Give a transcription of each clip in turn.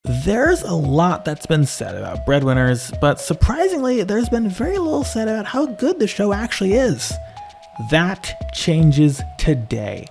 There's a lot that's been said about Breadwinners, but surprisingly, there's been very little said about how good the show actually is. That changes today.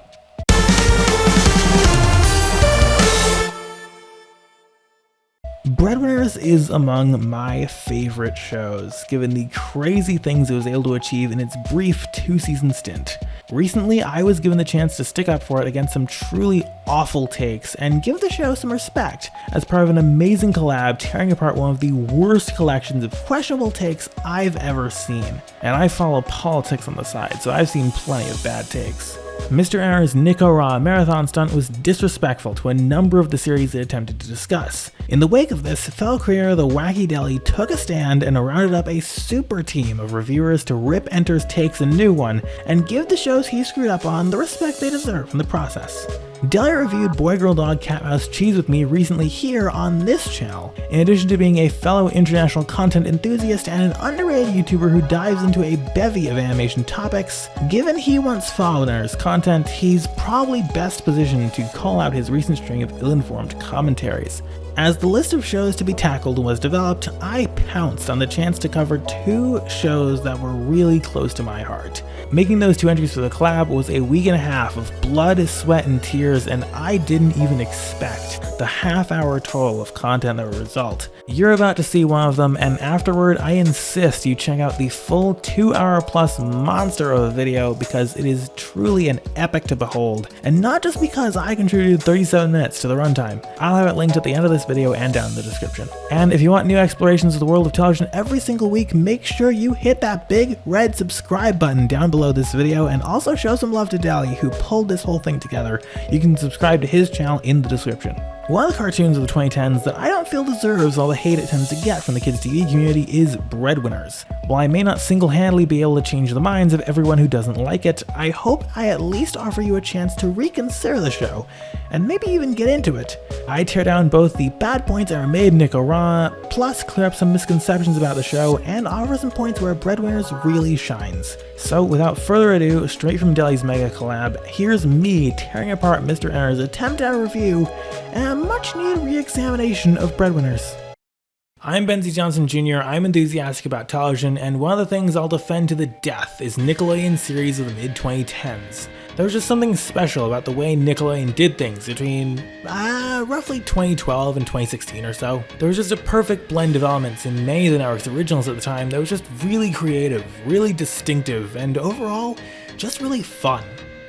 Breadwinners is among my favorite shows, given the crazy things it was able to achieve in its brief 2-season stint. Recently, I was given the chance to stick up for it against some truly awful takes and give the show some respect as part of an amazing collab tearing apart one of the worst collections of questionable takes I've ever seen. And I follow politics on the side, so I've seen plenty of bad takes. Mr. Error's Nick-O-Rama marathon stunt was disrespectful to a number of the series it attempted to discuss. In the wake of this, fellow creator The Wacky Deli took a stand and rounded up a super team of reviewers to rip Enter's takes a new one and give the shows he screwed up on the respect they deserve in the process. Deli reviewed Boy Girl Dog Cat Mouse Cheese with me recently here on this channel, in addition to being a fellow international content enthusiast and an underrated YouTuber who dives into a bevy of animation topics. Given he once followed Enter's content, he's probably best positioned to call out his recent string of ill-informed commentaries. As the list of shows to be tackled was developed, I pounced on the chance to cover 2 shows that were really close to my heart. Making those 2 entries for the collab was a week and a half of blood, sweat, and tears, and I didn't even expect the half-hour total of content that would result. You're about to see one of them, and afterward, I insist you check out the full 2-hour-plus monster of a video because it is truly an epic to behold, and not just because I contributed 37 minutes to the runtime. I'll have it linked at the end of this video and down in the description. And if you want new explorations of the world of television every single week, make sure you hit that big red subscribe button down below this video, and also show some love to Dali, who pulled this whole thing together. You can subscribe to his channel in the description. One of the cartoons of the 2010s that I don't feel deserves all the hate it tends to get from the kids TV community is Breadwinners. While I may not single-handedly be able to change the minds of everyone who doesn't like it, I hope I at least offer you a chance to reconsider the show, and maybe even get into it. I tear down both the bad points that were made in Nick-O-Rama, plus clear up some misconceptions about the show, and offer some points where Breadwinners really shines. So without further ado, straight from Deli's mega collab, here's me tearing apart Mr. Error's attempt at a review and a much-needed re-examination of Breadwinners. I'm Benzie Johnson Jr., I'm enthusiastic about television, and one of the things I'll defend to the death is Nickelodeon's series of the mid-2010s. There was just something special about the way Nickelodeon did things between roughly 2012 and 2016 or so. There was just a perfect blend of elements in many of the network's originals at the time that was just really creative, really distinctive, and overall, just really fun.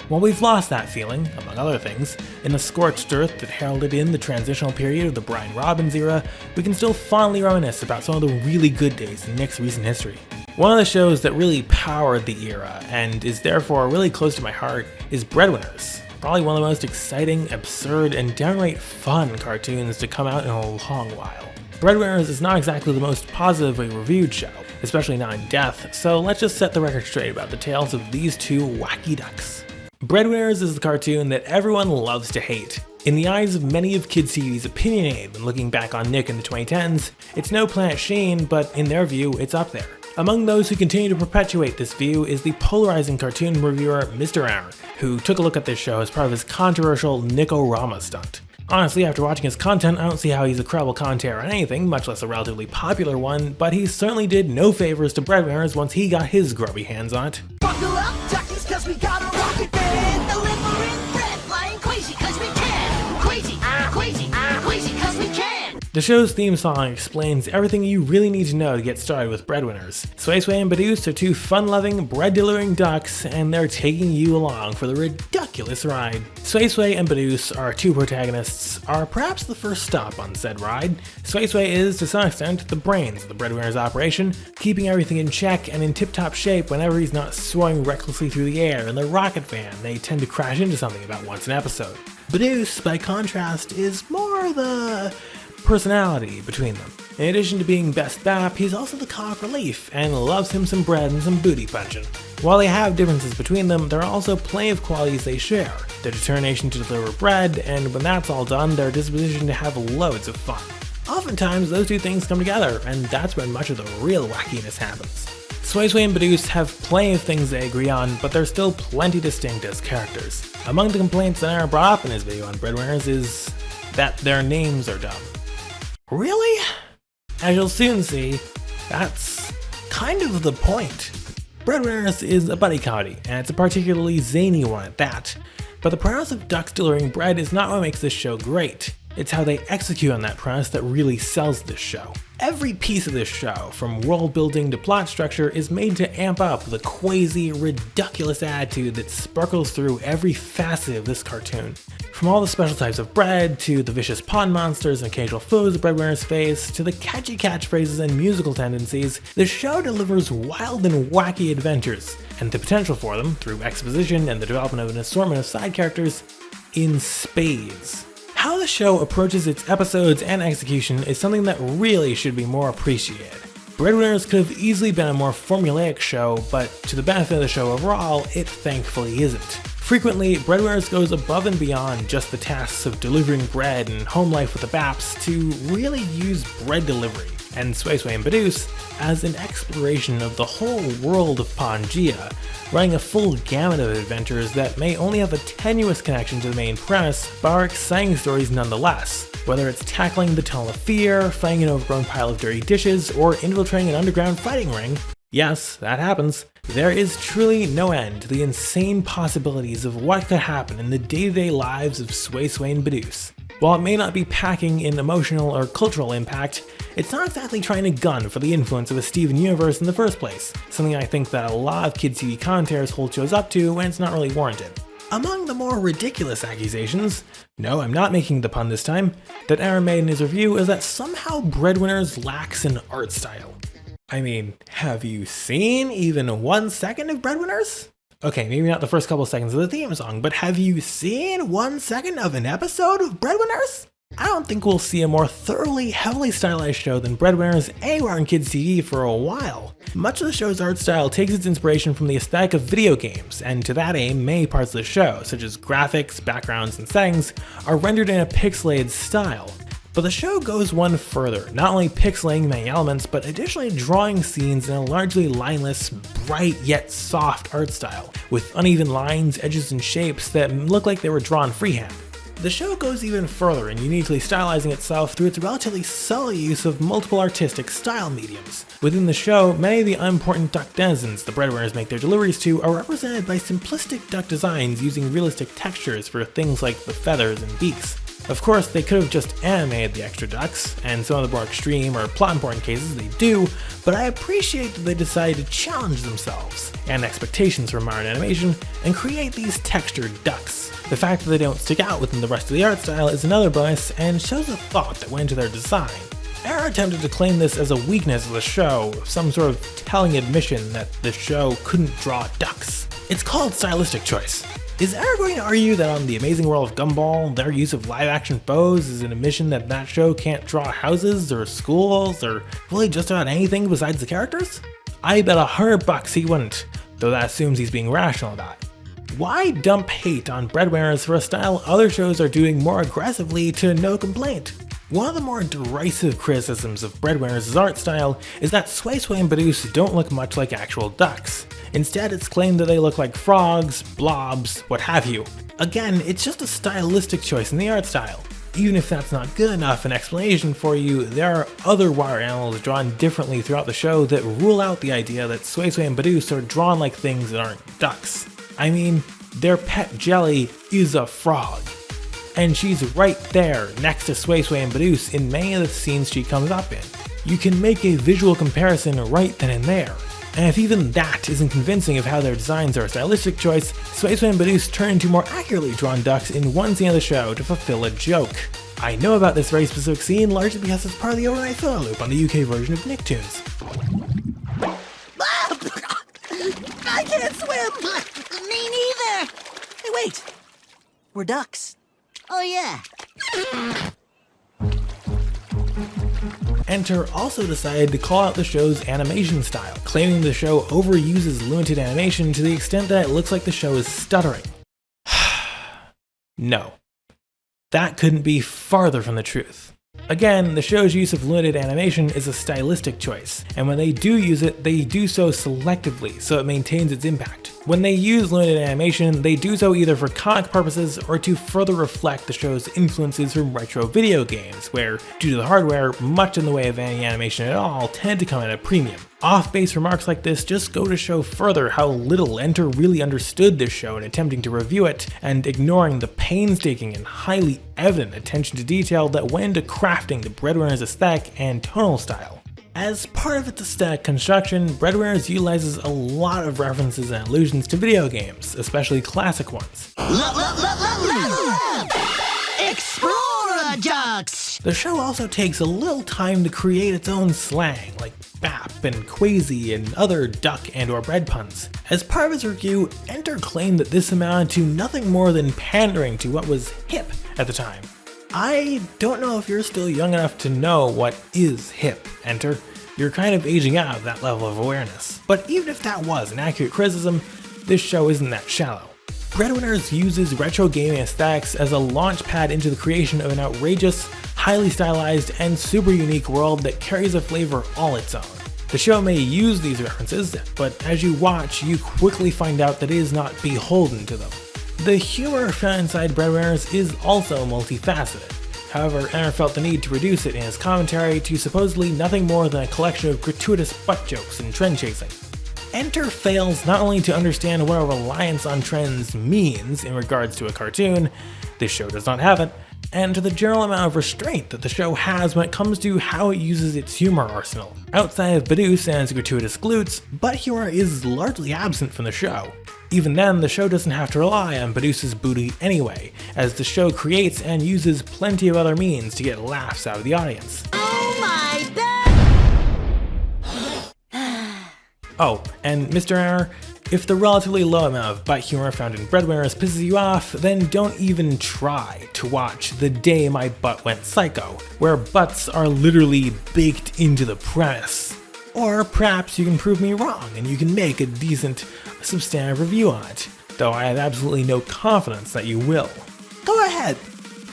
While we've lost that feeling, among other things, in the scorched earth that heralded in the transitional period of the Brian Robbins era, we can still fondly reminisce about some of the really good days in Nick's recent history. One of the shows that really powered the era, and is therefore really close to my heart, is Breadwinners. Probably one of the most exciting, absurd, and downright fun cartoons to come out in a long while. Breadwinners is not exactly the most positively reviewed show, especially not in depth, so let's just set the record straight about the tales of these 2 wacky ducks. Breadwinners is the cartoon that everyone loves to hate. In the eyes of many of Kids TV's opinionated when looking back on Nick in the 2010s, it's no Planet Sheen, but in their view, it's up there. Among those who continue to perpetuate this view is the polarizing cartoon reviewer Mr. Error, who took a look at this show as part of his controversial Nick-O-Rama stunt. Honestly, after watching his content, I don't see how he's a credible commentator on anything, much less a relatively popular one, but he certainly did no favors to Breadwinners once he got his grubby hands on it. Buckle up, duckies, cause we got a rocket band, delivering bread, flying crazy cause we can. Crazy, crazy cause we can. The show's theme song explains everything you really need to know to get started with Breadwinners. Sway Sway and Badoost are 2 fun-loving, bread-delivering ducks, and they're taking you along for the ridiculous ride. Sway Sway and Badoost, our 2 protagonists, are perhaps the first stop on said ride. Sway Sway is, to some extent, the brains of the Breadwinners operation, keeping everything in check and in tip-top shape whenever he's not soaring recklessly through the air in their rocket van they tend to crash into something about once an episode. Badoost, by contrast, is more the personality between them. In addition to being best bap, he's also the comic relief, and loves him some bread and some booty punching. While they have differences between them, there are also plenty of qualities they share. Their determination to deliver bread, and when that's all done, their disposition to have loads of fun. Oftentimes, those 2 things come together, and that's when much of the real wackiness happens. Sway Sway and Badoost have plenty of things they agree on, but they're still plenty distinct as characters. Among the complaints that Aaron brought up in his video on Breadwinners is that their names are dumb. Really? As you'll soon see, that's kind of the point. Breadwinners is a buddy comedy, and it's a particularly zany one at that. But the premise of ducks delivering bread is not what makes this show great. It's how they execute on that premise that really sells this show. Every piece of this show, from world building to plot structure, is made to amp up the quasi, ridiculous attitude that sparkles through every facet of this cartoon. From all the special types of bread, to the vicious pond monsters and occasional foes the breadwinners face, to the catchy catchphrases and musical tendencies, the show delivers wild and wacky adventures, and the potential for them, through exposition and the development of an assortment of side characters, in spades. How the show approaches its episodes and execution is something that really should be more appreciated. Breadwinners could have easily been a more formulaic show, but to the benefit of the show overall, it thankfully isn't. Frequently, Breadwinners goes above and beyond just the tasks of delivering bread and home life with the Baps to really use bread delivery, and Sway and Badooz as an exploration of the whole world of Pangea, running a full gamut of adventures that may only have a tenuous connection to the main premise, but are exciting stories nonetheless. Whether it's tackling the tunnel of fear, fighting an overgrown pile of dirty dishes, or infiltrating an underground fighting ring, yes, that happens, there is truly no end to the insane possibilities of what could happen in the day-to-day lives of Sway and Badooz. While it may not be packing in emotional or cultural impact, it's not exactly trying to gun for the influence of a Steven universe in the first place, something I think that a lot of kids' TV commentators hold shows up to when it's not really warranted. Among the more ridiculous accusations, no, I'm not making the pun this time, that Aaron made in his review is that somehow Breadwinners lacks an art style. I mean, have you seen even 1 second of Breadwinners? Okay, maybe not the first couple seconds of the theme song, but have you seen 1 second of an episode of Breadwinners? I don't think we'll see a more thoroughly, heavily stylized show than Breadwinners anywhere on kids' TV for a while. Much of the show's art style takes its inspiration from the aesthetic of video games, and to that aim, many parts of the show, such as graphics, backgrounds, and settings, are rendered in a pixelated style. But the show goes one further, not only pixelating many elements, but additionally drawing scenes in a largely lineless, bright yet soft art style, with uneven lines, edges, and shapes that look like they were drawn freehand. The show goes even further in uniquely stylizing itself through its relatively subtle use of multiple artistic style mediums. Within the show, many of the unimportant duck denizens the Breadwinners make their deliveries to are represented by simplistic duck designs using realistic textures for things like the feathers and beaks. Of course, they could have just animated the extra ducks, and some of the more extreme or plot important cases they do, but I appreciate that they decided to challenge themselves and expectations for modern animation and create these textured ducks. The fact that they don't stick out within the rest of the art style is another bonus and shows the thought that went into their design. Error attempted to claim this as a weakness of the show, some sort of telling admission that the show couldn't draw ducks. It's called stylistic choice. Is Error going to argue that on The Amazing World of Gumball, their use of live-action foes is an admission that that show can't draw houses or schools or really just about anything besides the characters? I bet $100 he wouldn't, though that assumes he's being rational about it. Why dump hate on Breadwinners for a style other shows are doing more aggressively to no complaint? One of the more derisive criticisms of Breadwinners' art style is that Sway and Badooz don't look much like actual ducks. Instead, it's claimed that they look like frogs, blobs, what have you. Again, it's just a stylistic choice in the art style. Even if that's not good enough an explanation for you, there are other water animals drawn differently throughout the show that rule out the idea that Sway and Badooz are drawn like things that aren't ducks. I mean, their pet jelly is a frog. And she's right there next to Sway and Badooz in many of the scenes she comes up in. You can make a visual comparison right then and there. And if even that isn't convincing of how their designs are a stylistic choice, Sway and Badooz turn into more accurately drawn ducks in one scene of the show to fulfill a joke. I know about this very specific scene largely because it's part of the overnight photo loop on the UK version of Nicktoons. I can't swim! Me neither! Hey, wait! We're ducks. Oh yeah. Enter also decided to call out the show's animation style, claiming the show overuses limited animation to the extent that it looks like the show is stuttering. No. That couldn't be farther from the truth. Again, the show's use of limited animation is a stylistic choice, and when they do use it, they do so selectively so it maintains its impact. When they use limited animation, they do so either for comic purposes or to further reflect the show's influences from retro video games, where, due to the hardware, much in the way of any animation at all tend to come at a premium. Off-base remarks like this just go to show further how little Enter really understood this show in attempting to review it, and ignoring the painstaking and highly evident attention to detail that went into crafting the Breadwinners aesthetic and tonal style. As part of its aesthetic construction, Breadwinners utilizes a lot of references and allusions to video games, especially classic ones. Explorer Jux! The show also takes a little time to create its own slang, like bap and quasi and other duck and or bread puns. As part of its review, Enter claimed that this amounted to nothing more than pandering to what was hip at the time. I don't know if you're still young enough to know what is hip, Enter. You're kind of aging out of that level of awareness. But even if that was an accurate criticism, this show isn't that shallow. Breadwinners uses retro gaming aesthetics as a launch pad into the creation of an outrageous, highly stylized, and super unique world that carries a flavor all its own. The show may use these references, but as you watch, you quickly find out that it is not beholden to them. The humor found inside Breadwinners is also multifaceted. However, Enter felt the need to reduce it in his commentary to supposedly nothing more than a collection of gratuitous butt jokes and trend chasing. Enter fails not only to understand what a reliance on trends means in regards to a cartoon, this show does not have it, and to the general amount of restraint that the show has when it comes to how it uses its humor arsenal. Outside of Badus and his gratuitous glutes, butt humor is largely absent from the show. Even then, the show doesn't have to rely on Badus's booty anyway, as the show creates and uses plenty of other means to get laughs out of the audience. Oh my god! Oh, and Mr. Enter, if the relatively low amount of butt humor found in Breadwinners pisses you off, then don't even try to watch The Day My Butt Went Psycho, where butts are literally baked into the premise. Or perhaps you can prove me wrong and you can make a decent, substantive review on it, though I have absolutely no confidence that you will. Go ahead,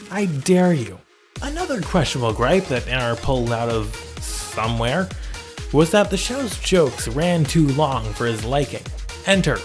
I dare you. Another questionable gripe that Enter pulled out of somewhere was that the show's jokes ran too long for his liking. Enter.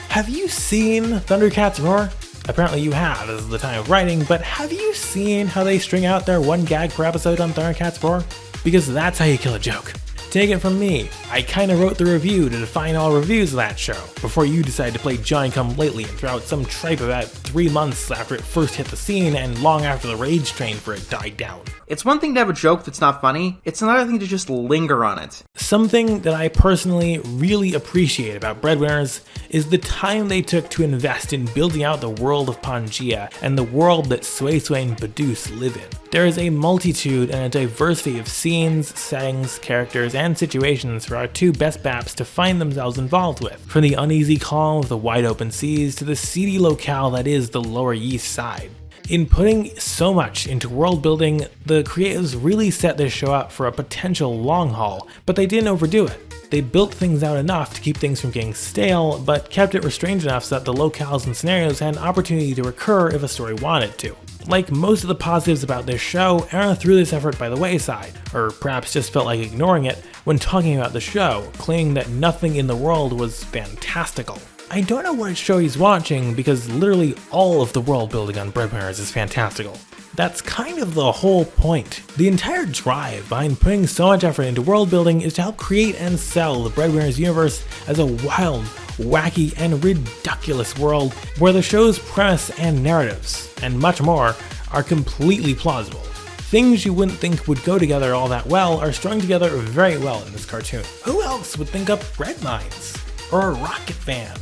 Have you seen Thundercats Roar? Apparently you have as of the time of writing, but have you seen how they string out their one gag per episode on Thundercats Roar? Because that's how you kill a joke. Take it from me, I kinda wrote the review to define all reviews of that show, before you decide to play Johnny Come Lately and throw out some tripe about 3 months after it first hit the scene and long after the rage train for it died down. It's one thing to have a joke that's not funny, it's another thing to just linger on it. Something that I personally really appreciate about Breadwinners is the time they took to invest in building out the world of Pangea and the world that Sway and Badus live in. There is a multitude and a diversity of scenes, settings, characters, and situations for our two best baps to find themselves involved with, from the uneasy calm of the wide open seas to the seedy locale that is the Lower East Side. In putting so much into world building, the creatives really set this show up for a potential long haul, but they didn't overdo it. They built things out enough to keep things from getting stale, but kept it restrained enough so that the locales and scenarios had an opportunity to recur if a story wanted to. Like most of the positives about this show, Aaron threw this effort by the wayside, or perhaps just felt like ignoring it when talking about the show, claiming that nothing in the world was fantastical. I don't know what show he's watching because literally all of the world building on Breadwinners is fantastical. That's kind of the whole point. The entire drive behind putting so much effort into world building is to help create and sell the Breadwinners universe as a wild, wacky, and ridiculous world where the show's premise and narratives, and much more, are completely plausible. Things you wouldn't think would go together all that well are strung together very well in this cartoon. Who else would think up bread mines? Or a rocket van?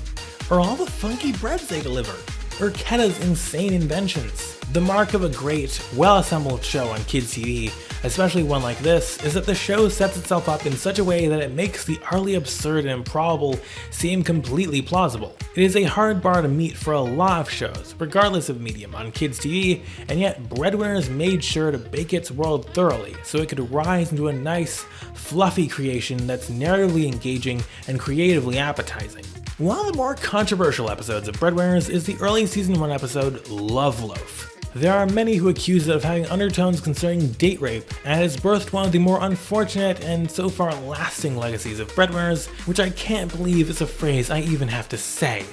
Or all the funky breads they deliver? Or Ketta's insane inventions? The mark of a great, well-assembled show on kids' TV, especially one like this, is that the show sets itself up in such a way that it makes the utterly absurd and improbable seem completely plausible. It is a hard bar to meet for a lot of shows, regardless of medium, on kids' TV, and yet Breadwinners made sure to bake its world thoroughly so it could rise into a nice, fluffy creation that's narratively engaging and creatively appetizing. One of the more controversial episodes of Breadwinners is the early season 1 episode, Love Loaf. There are many who accuse it of having undertones concerning date rape, and has birthed one of the more unfortunate and so far lasting legacies of Breadwinners, which I can't believe is a phrase I even have to say.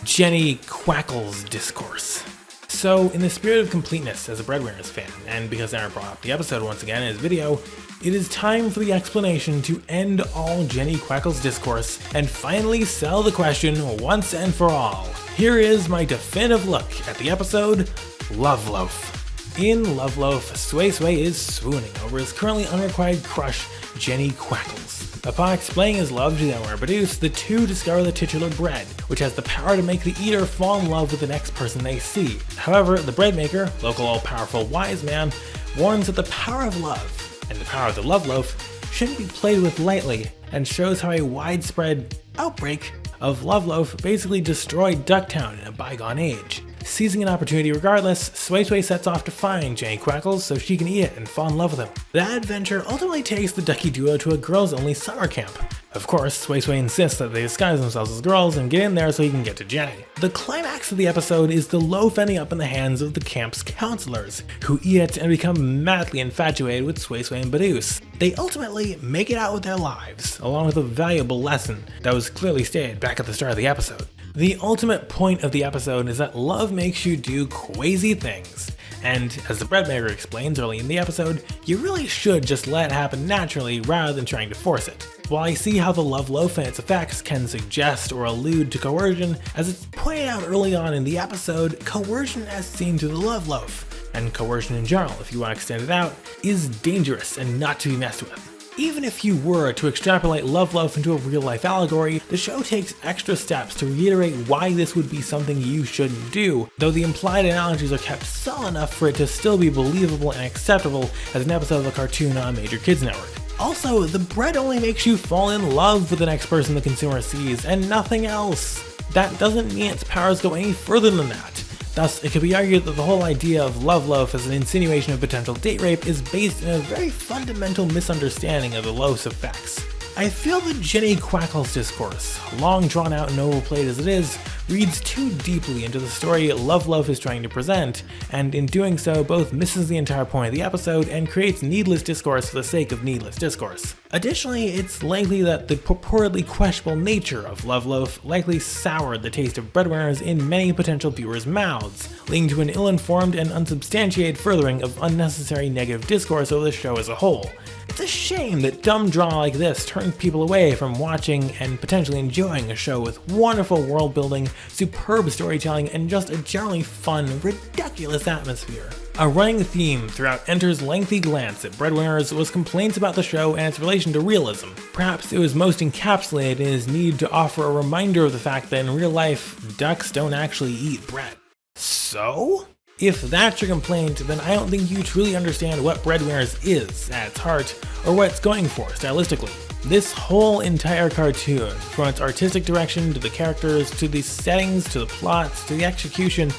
Jenny Quackle's discourse. So, in the spirit of completeness as a Breadwinners fan, and because Aaron brought up the episode once again in his video, it is time for the explanation to end all Jenny Quackle's discourse and finally settle the question once and for all. Here is my definitive look at the episode, Love Loaf. In Love Loaf, Sway Sway is swooning over his currently unrequited crush, Jenny Quackles. Upon explaining his love to the unaware Badus, the two discover the titular bread, which has the power to make the eater fall in love with the next person they see. However, the bread maker, local all-powerful wise man, warns that the power of love, and the power of the love loaf, shouldn't be played with lightly, and shows how a widespread outbreak of Love Loaf basically destroyed Ducktown in a bygone age. Seizing an opportunity regardless, Sway Sway sets off to find Jenny Quackles so she can eat it and fall in love with him. That adventure ultimately takes the Ducky duo to a girls-only summer camp. Of course, Sway Sway insists that they disguise themselves as girls and get in there so he can get to Jenny. The climax of the episode is the loaf ending up in the hands of the camp's counselors, who eat it and become madly infatuated with Sway Sway and Badus. They ultimately make it out with their lives, along with a valuable lesson that was clearly stated back at the start of the episode. The ultimate point of the episode is that love makes you do crazy things, and as the bread maker explains early in the episode, you really should just let it happen naturally rather than trying to force it. While I see how the love loaf and its effects can suggest or allude to coercion, as it's pointed out early on in the episode, coercion as seen through the love loaf, and coercion in general, if you want to extend it out, is dangerous and not to be messed with. Even if you were to extrapolate Love Loaf into a real-life allegory, the show takes extra steps to reiterate why this would be something you shouldn't do, though the implied analogies are kept subtle enough for it to still be believable and acceptable as an episode of a cartoon on a major kids network. Also, the bread only makes you fall in love with the next person the consumer sees, and nothing else. That doesn't mean its powers go any further than that. Thus, it could be argued that the whole idea of Love Loaf as an insinuation of potential date rape is based in a very fundamental misunderstanding of the loaf's effects. I feel that Jenny Quackle's discourse, long drawn out and overplayed as it is, reads too deeply into the story Love Loaf is trying to present, and in doing so both misses the entire point of the episode and creates needless discourse for the sake of needless discourse. Additionally, it's likely that the purportedly questionable nature of Love Loaf likely soured the taste of Breadwinners in many potential viewers' mouths, leading to an ill-informed and unsubstantiated furthering of unnecessary negative discourse over the show as a whole. It's a shame that dumb drama like this turns people away from watching and potentially enjoying a show with wonderful world building, superb storytelling, and just a generally fun, ridiculous atmosphere. A running theme throughout Enter's lengthy glance at Breadwinners was complaints about the show and its relation to realism. Perhaps it was most encapsulated in his need to offer a reminder of the fact that in real life, ducks don't actually eat bread. So? If that's your complaint, then I don't think you truly understand what Breadwinners is at its heart, or what it's going for stylistically. This whole entire cartoon, from its artistic direction to the characters, to the settings, to the plots, to the execution,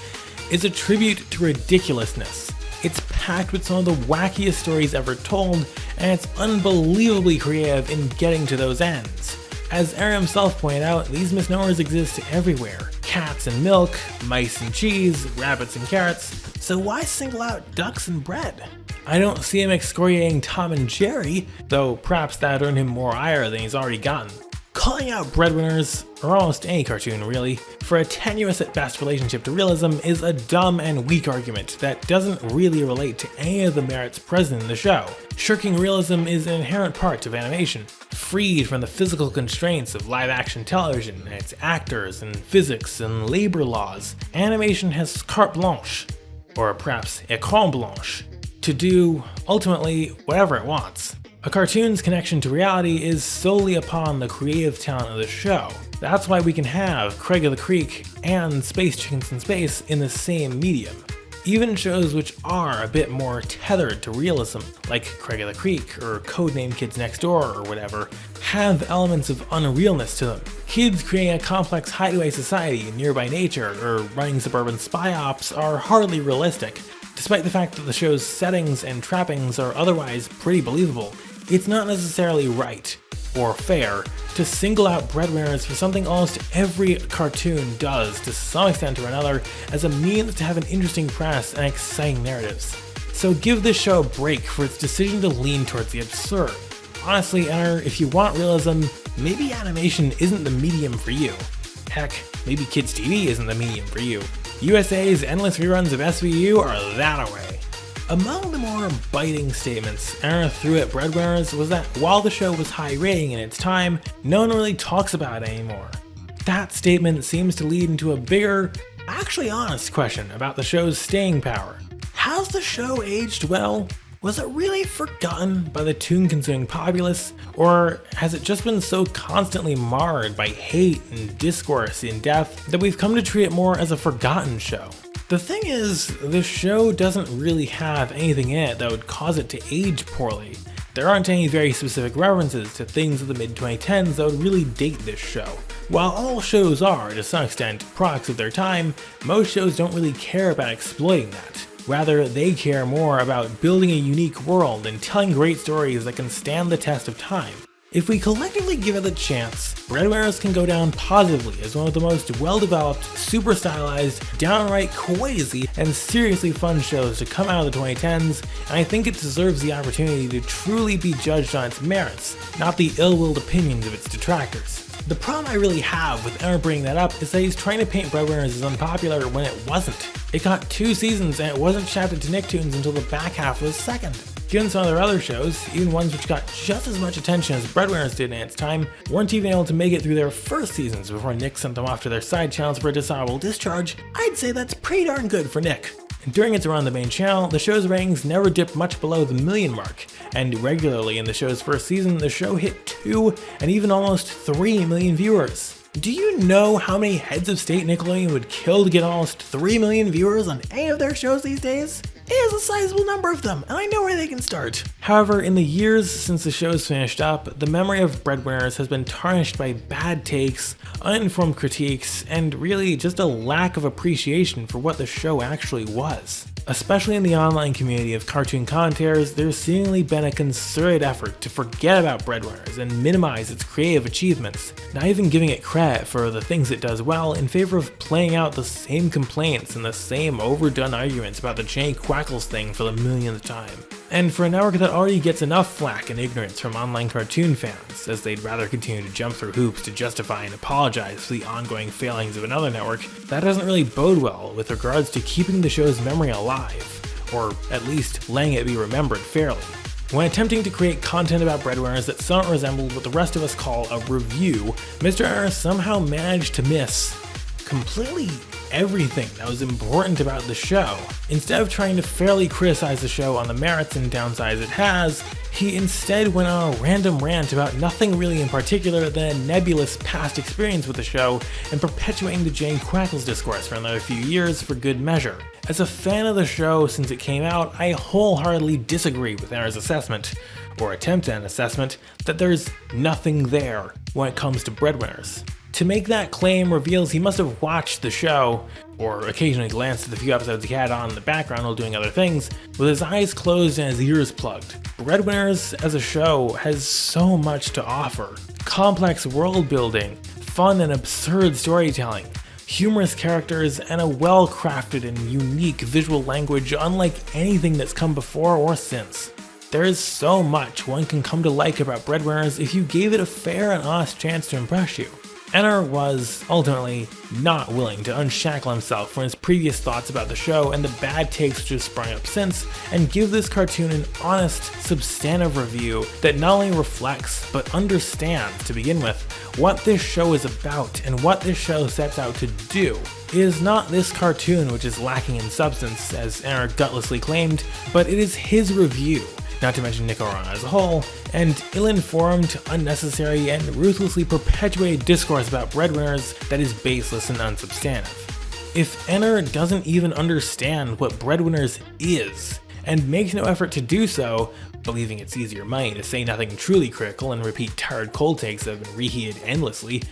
is a tribute to ridiculousness. It's packed with some of the wackiest stories ever told, and it's unbelievably creative in getting to those ends. As Aaron himself pointed out, these misnomers exist everywhere. Cats and milk, mice and cheese, rabbits and carrots, so why single out ducks and bread? I don't see him excoriating Tom and Jerry, though perhaps that earned him more ire than he's already gotten. Calling out Breadwinners, or almost any cartoon really, for a tenuous at best relationship to realism is a dumb and weak argument that doesn't really relate to any of the merits present in the show. Shirking realism is an inherent part of animation. Freed from the physical constraints of live-action television and its actors and physics and labor laws, animation has carte blanche, or perhaps écran blanche, to do, ultimately, whatever it wants. A cartoon's connection to reality is solely upon the creative talent of the show. That's why we can have Craig of the Creek and Space Chickens in Space in the same medium. Even shows which are a bit more tethered to realism, like Craig of the Creek or Codename Kids Next Door or whatever, have elements of unrealness to them. Kids creating a complex hideaway society in nearby nature or running suburban spy ops are hardly realistic. Despite the fact that the show's settings and trappings are otherwise pretty believable, it's not necessarily right. or fair to single out Breadwinners for something almost every cartoon does to some extent or another as a means to have an interesting press and exciting narratives. So give this show a break for its decision to lean towards the absurd. Honestly, Enter, if you want realism, maybe animation isn't the medium for you. Heck, maybe kids TV isn't the medium for you. USA's endless reruns of SVU are that away. Among the more biting statements Enter threw at Breadwinners was that while the show was high rating in its time, no one really talks about it anymore. That statement seems to lead into a bigger, actually honest question about the show's staying power. Has the show aged well? Was it really forgotten by the toon-consuming populace, or has it just been so constantly marred by hate and discourse in depth that we've come to treat it more as a forgotten show? The thing is, the show doesn't really have anything in it that would cause it to age poorly. There aren't any very specific references to things of the mid-2010s that would really date this show. While all shows are, to some extent, products of their time, most shows don't really care about exploiting that. Rather, they care more about building a unique world and telling great stories that can stand the test of time. If we collectively give it a chance, Breadwinners can go down positively as one of the most well-developed, super stylized, downright crazy, and seriously fun shows to come out of the 2010s, and I think it deserves the opportunity to truly be judged on its merits, not the ill-willed opinions of its detractors. The problem I really have with Enter bringing that up is that he's trying to paint Breadwinners as unpopular when it wasn't. It got 2 seasons and it wasn't shafted to Nicktoons until the back half of the second. Given some of their other shows, even ones which got just as much attention as Breadwinners did in its time, weren't even able to make it through their first seasons before Nick sent them off to their side channels for a dishonorable discharge. I'd say that's pretty darn good for Nick. During its run on the main channel, the show's ratings never dipped much below the million mark, and regularly in the show's first season, the show hit 2 and even almost 3 million viewers. Do you know how many heads of state Nickelodeon would kill to get almost 3 million viewers on any of their shows these days? It is a sizable number of them, and I know where they can start. However, in the years since the show's finished up, the memory of Breadwinners has been tarnished by bad takes, uninformed critiques, and really just a lack of appreciation for what the show actually was. Especially in the online community of cartoon commentators, there's seemingly been a concerted effort to forget about Breadwinners and minimize its creative achievements, not even giving it credit for the things it does well in favor of playing out the same complaints and the same overdone arguments about the Jay Quackles thing for the millionth time. And for a network that already gets enough flack and ignorance from online cartoon fans, as they'd rather continue to jump through hoops to justify and apologize for the ongoing failings of another network, that doesn't really bode well with regards to keeping the show's memory alive, or at least letting it be remembered fairly. When attempting to create content about Breadwinners that somewhat resembled what the rest of us call a review, Mr. Enter somehow managed to miss completely everything that was important about the show. Instead of trying to fairly criticize the show on the merits and downsides it has, he instead went on a random rant about nothing really in particular than a nebulous past experience with the show and perpetuating the Jane Quackles discourse for another few years for good measure. As a fan of the show since it came out, I wholeheartedly disagree with Enter's assessment, or attempt at an assessment, that there's nothing there when it comes to Breadwinners. To make that claim reveals he must have watched the show, or occasionally glanced at the few episodes he had on in the background while doing other things, with his eyes closed and his ears plugged. Breadwinners as a show has so much to offer. Complex world building, fun and absurd storytelling, humorous characters, and a well-crafted and unique visual language unlike anything that's come before or since. There is so much one can come to like about Breadwinners if you gave it a fair and honest chance to impress you. Enter was, ultimately, not willing to unshackle himself from his previous thoughts about the show and the bad takes which have sprung up since, and give this cartoon an honest, substantive review that not only reflects, but understands, to begin with, what this show is about and what this show sets out to do. It is not this cartoon which is lacking in substance, as Enter gutlessly claimed, but it is his review, not to mention Nick-O-Rama as a whole, and ill-informed, unnecessary, and ruthlessly perpetuated discourse about Breadwinners that is baseless and unsubstantive. If Enter doesn't even understand what Breadwinners is, and makes no effort to do so, believing it's easier money to say nothing truly critical and repeat tired cold takes that have been reheated endlessly,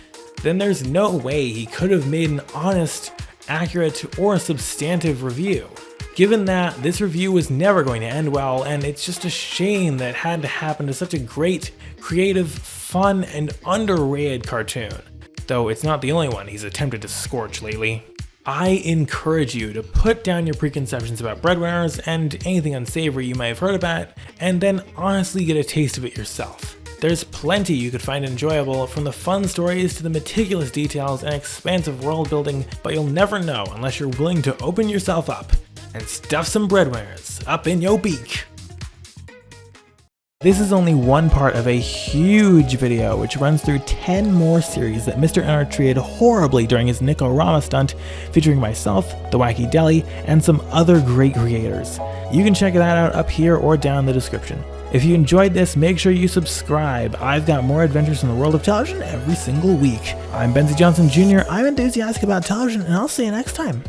then there's no way he could have made an honest, accurate, or substantive review. Given that, this review was never going to end well, and it's just a shame that it had to happen to such a great, creative, fun, and underrated cartoon. Though it's not the only one he's attempted to scorch lately. I encourage you to put down your preconceptions about Breadwinners and anything unsavory you might have heard about, and then honestly get a taste of it yourself. There's plenty you could find enjoyable, from the fun stories to the meticulous details and expansive world building, but you'll never know unless you're willing to open yourself up and stuff some Breadwinners up in your beak. This is only one part of a huge video which runs through 10 more series that Mr. Ennard treated horribly during his Nick-O-Rama stunt, featuring myself, the Wacky Deli, and some other great creators. You can check that out up here or down in the description. If you enjoyed this, make sure you subscribe. I've got more adventures in the world of television every single week. I'm Benzie Johnson Jr., I'm enthusiastic about television, and I'll see you next time.